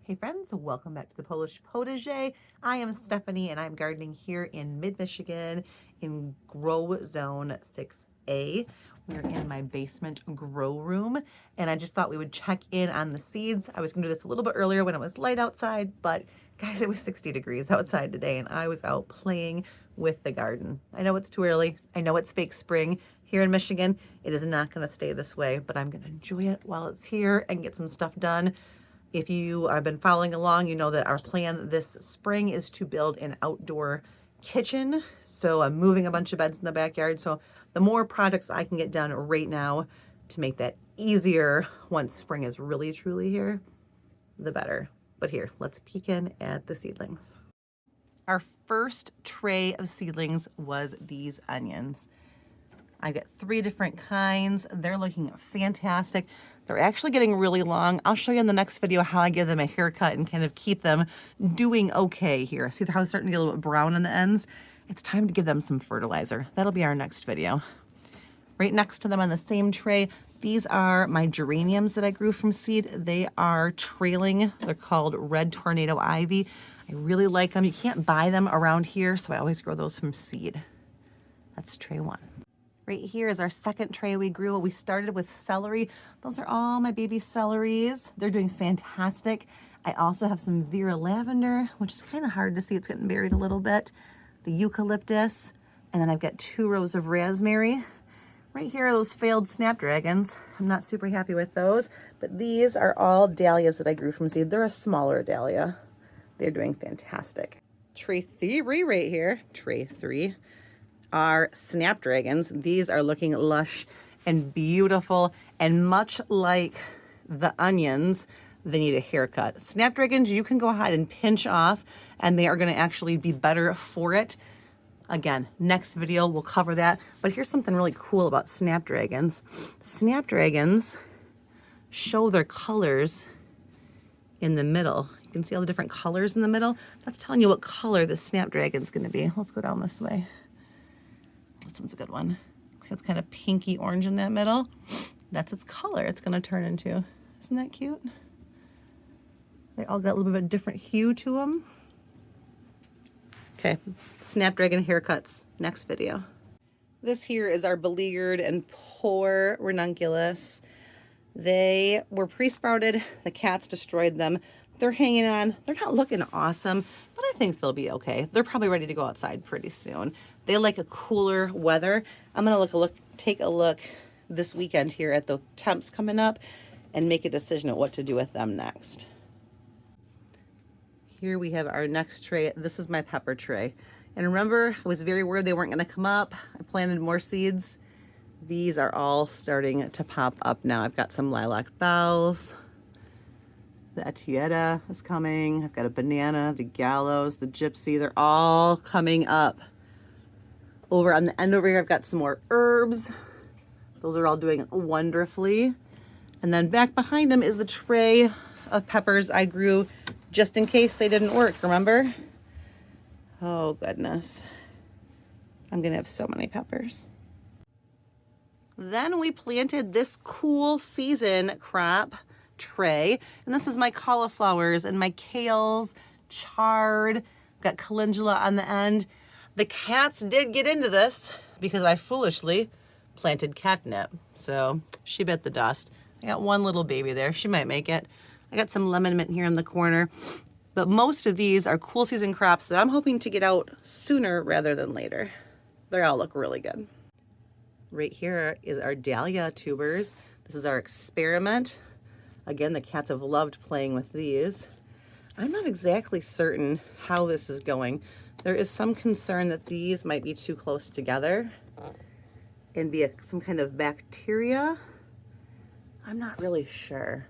Hey friends, welcome back to the Polish Potager. I am Stephanie and I'm gardening here in mid-Michigan in Grow Zone 6A. We're in my basement grow room and I just thought we would check in on the seeds. I was gonna do this a little bit earlier when it was light outside, but guys, it was 60 degrees outside today and I was out playing with the garden. I know it's too early. I know it's fake spring here in Michigan. It is not gonna stay this way, but I'm gonna enjoy it while it's here and get some stuff done. If you have been following along, you know that our plan this spring is to build an outdoor kitchen. So I'm moving a bunch of beds in the backyard. So the more projects I can get done right now to make that easier once spring is really truly here, the better. But here, let's peek in at the seedlings. Our first tray of seedlings was these onions. I got 3 different kinds. They're looking fantastic. They're actually getting really long. I'll show you in the next video how I give them a haircut and kind of keep them doing okay here. See how it's starting to get a little bit brown on the ends? It's time to give them some fertilizer. That'll be our next video. Right next to them on the same tray, these are my geraniums that I grew from seed. They are trailing. They're called Red Tornado Ivy. I really like them. You can't buy them around here, so I always grow those from seed. That's tray 1. Right here is our second tray we grew. We started with celery. Those are all my baby celeries. They're doing fantastic. I also have some Vera lavender, which is kind of hard to see. It's getting buried a little bit. The eucalyptus, and then I've got 2 rows of raspberry. Right here are those failed snapdragons. I'm not super happy with those, but these are all dahlias that I grew from seed. They're a smaller dahlia. They're doing fantastic. Tray 3 right here, tray 3. Are snapdragons. These are looking lush and beautiful, and much like the onions, they need a haircut. Snapdragons, you can go ahead and pinch off, and they are going to actually be better for it. Again, next video we'll cover that, but here's something really cool about snapdragons. Snapdragons show their colors in the middle. You can see all the different colors in the middle. That's telling you what color the snapdragon's going to be. Let's go down this way. This one's a good one. See, it's kind of pinky orange in that middle. That's its color it's going to turn into. Isn't that cute? They all got a little bit of a different hue to them. Okay, snapdragon haircuts, next video. This here is our beleaguered and poor ranunculus. They were pre-sprouted. The cats destroyed them. They're hanging on. They're not looking awesome, but I think they'll be okay. They're probably ready to go outside pretty soon. They like a cooler weather. I'm gonna take a look this weekend here at the temps coming up and make a decision on what to do with them next. Here we have our next tray. This is my pepper tray. And remember, I was very worried they weren't gonna come up. I planted more seeds. These are all starting to pop up now. I've got some lilac bells. The Etietta is coming. I've got a banana, the gallows, the gypsy. They're all coming up. Over on the end over here, I've got some more herbs. Those are all doing wonderfully. And then back behind them is the tray of peppers I grew just in case they didn't work, remember? Oh, goodness. I'm going to have so many peppers. Then we planted this cool season crop tray, and this is my cauliflowers and my kales, chard, got calendula on the end. The cats did get into this because I foolishly planted catnip, so she bit the dust. I got one little baby there. She might make it. I got some lemon mint here in the corner, but most of these are cool season crops that I'm hoping to get out sooner rather than later. They all look really good. Right here is our dahlia tubers. This is our experiment. Again, the cats have loved playing with these. I'm not exactly certain how this is going. There is some concern that these might be too close together and be some kind of bacteria. I'm not really sure.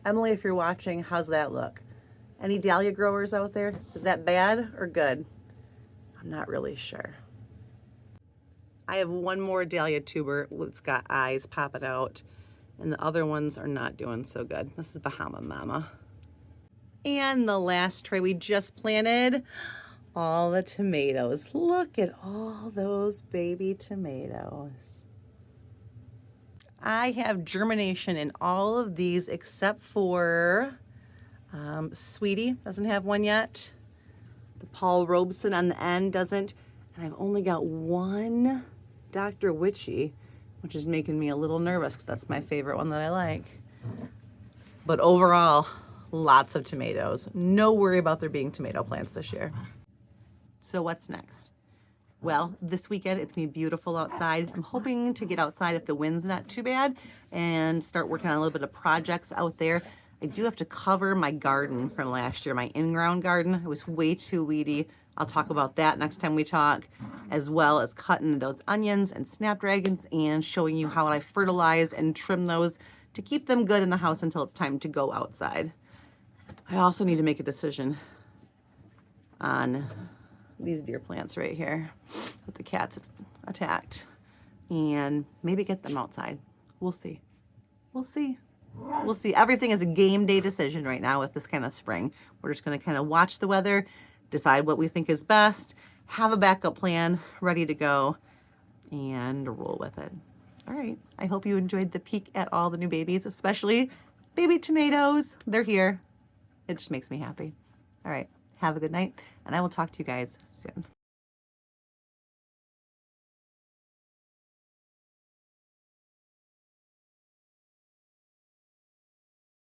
Emily, if you're watching, how's that look? Any dahlia growers out there? Is that bad or good? I'm not really sure. I have one more dahlia tuber that's got eyes popping out, and the other ones are not doing so good. This is Bahama Mama. And the last tray we just planted, all the tomatoes. Look at all those baby tomatoes. I have germination in all of these except for Sweetie doesn't have one yet. The Paul Robeson on the end doesn't. And I've only got one Dr. Witchy, which is making me a little nervous because that's my favorite one that I like. But overall, lots of tomatoes. No worry about there being tomato plants this year. So what's next? Well, this weekend it's gonna be beautiful outside. I'm hoping to get outside if the wind's not too bad and start working on a little bit of projects out there. I do have to cover my garden from last year, my in-ground garden. It was way too weedy. I'll talk about that next time we talk, as well as cutting those onions and snapdragons and showing you how I fertilize and trim those to keep them good in the house until it's time to go outside. I also need to make a decision on these deer plants right here that the cats attacked and maybe get them outside. We'll see. We'll see. We'll see. Everything is a game day decision right now with this kind of spring. We're just going to kind of watch the weather, decide what we think is best, have a backup plan ready to go, and roll with it. All right. I hope you enjoyed the peek at all the new babies, especially baby tomatoes. They're here. It just makes me happy. All right. Have a good night, and I will talk to you guys soon.